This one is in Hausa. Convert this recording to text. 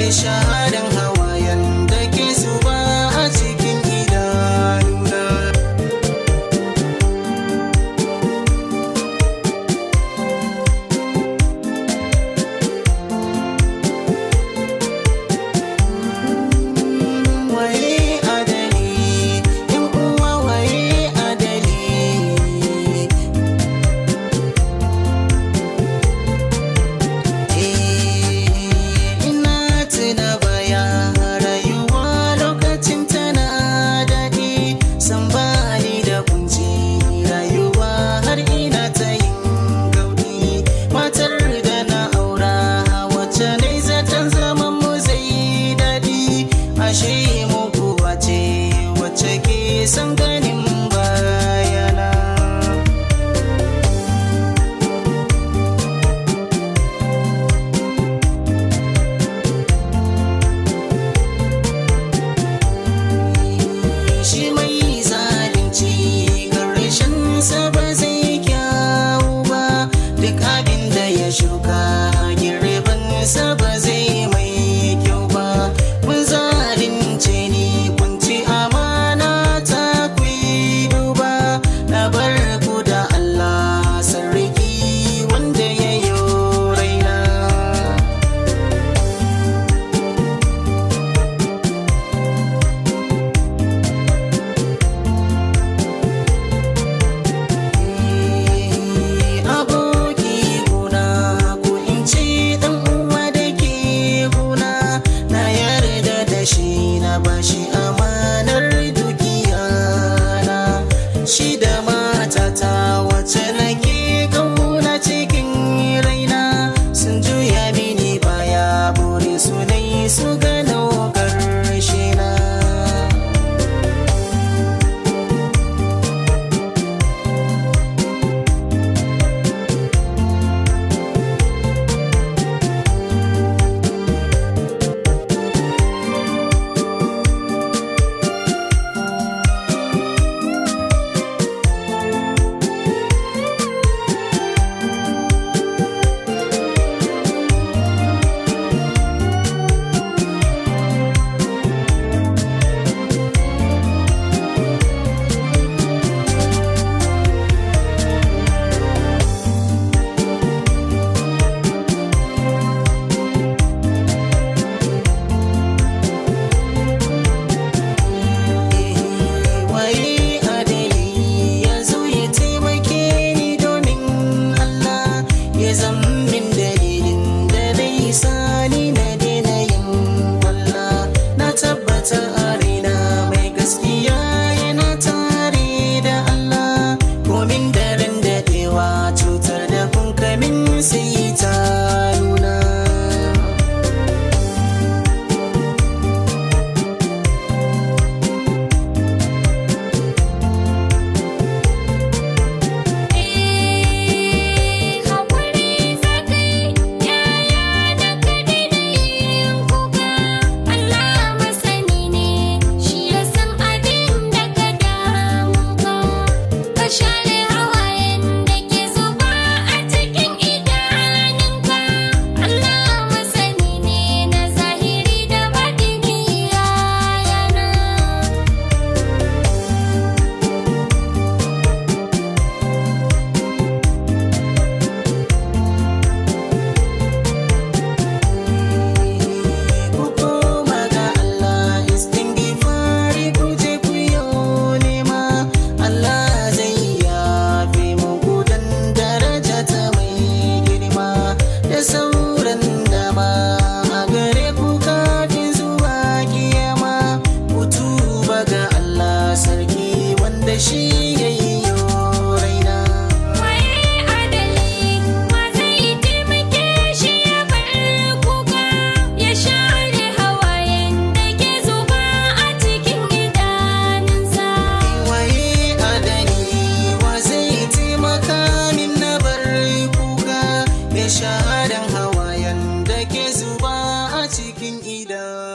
ya shahadan hawayen da ke zuba a cikin idanuna. Waye adali, yan uwa waye adali? Ina tuna baya rayuwa lokacin tana daɗi, san bani da kunci rayuwa har ina ta yin gauɗi. Matar da na aura wacce ne zaton zaman mu zai daɗi, ashe muguwa ce wacce ke son ganin bayana. Shi mai zalunci ƙarshen sa ba zai kyawu ba, duk abin da ya shuka girban sa ba zai mai kyau ba. Mun zalunce ni kunci amana ta ku yi duba, na bar ku da Allah sarki wanda ya yi raina. Aboki guna ko in ce ɗan uwa da ke guna, na yarda da shi na bashi amanar dukiya na. Shi da matata wacce nake kauna cikin raina, sun juya mini baya buri su dai su gano ƙarshe na. Waye adali ya zo ya taimake ni domin Allah, ya zammin dalilin da zai sani na daina yin kwalla. Na tabbata a raina mai gaskiya yana tare da Allah, komin daren daɗewa cutar da kun kamin sai ta nuna. Haƙuri za ka yi yaya da ka daina yin kuka. Allah masani ne, shi ya san abin da ka damu ka. Ka share hawayen da ke zuba a cikin idanunka. Allah masani ne na zahiri da baɗini yayana. Ku koma ga Allah, istighfari ku je ku yo nema. Allah zai yafe muku dan daraja ta mai girma, da sauran dama a gare ku kafin zuwa kiyama. Ku tuba ga Allah sarki wanda shi ya yi raina. Waye adali, wa zai taimake shi ya bar kuka, ya share hawayen da ke zuba a cikin idanunsa. Waye adali, wa zai taimaka min na bar kuka, ya shahadan hawayen da ke zuba a cikin idanuna.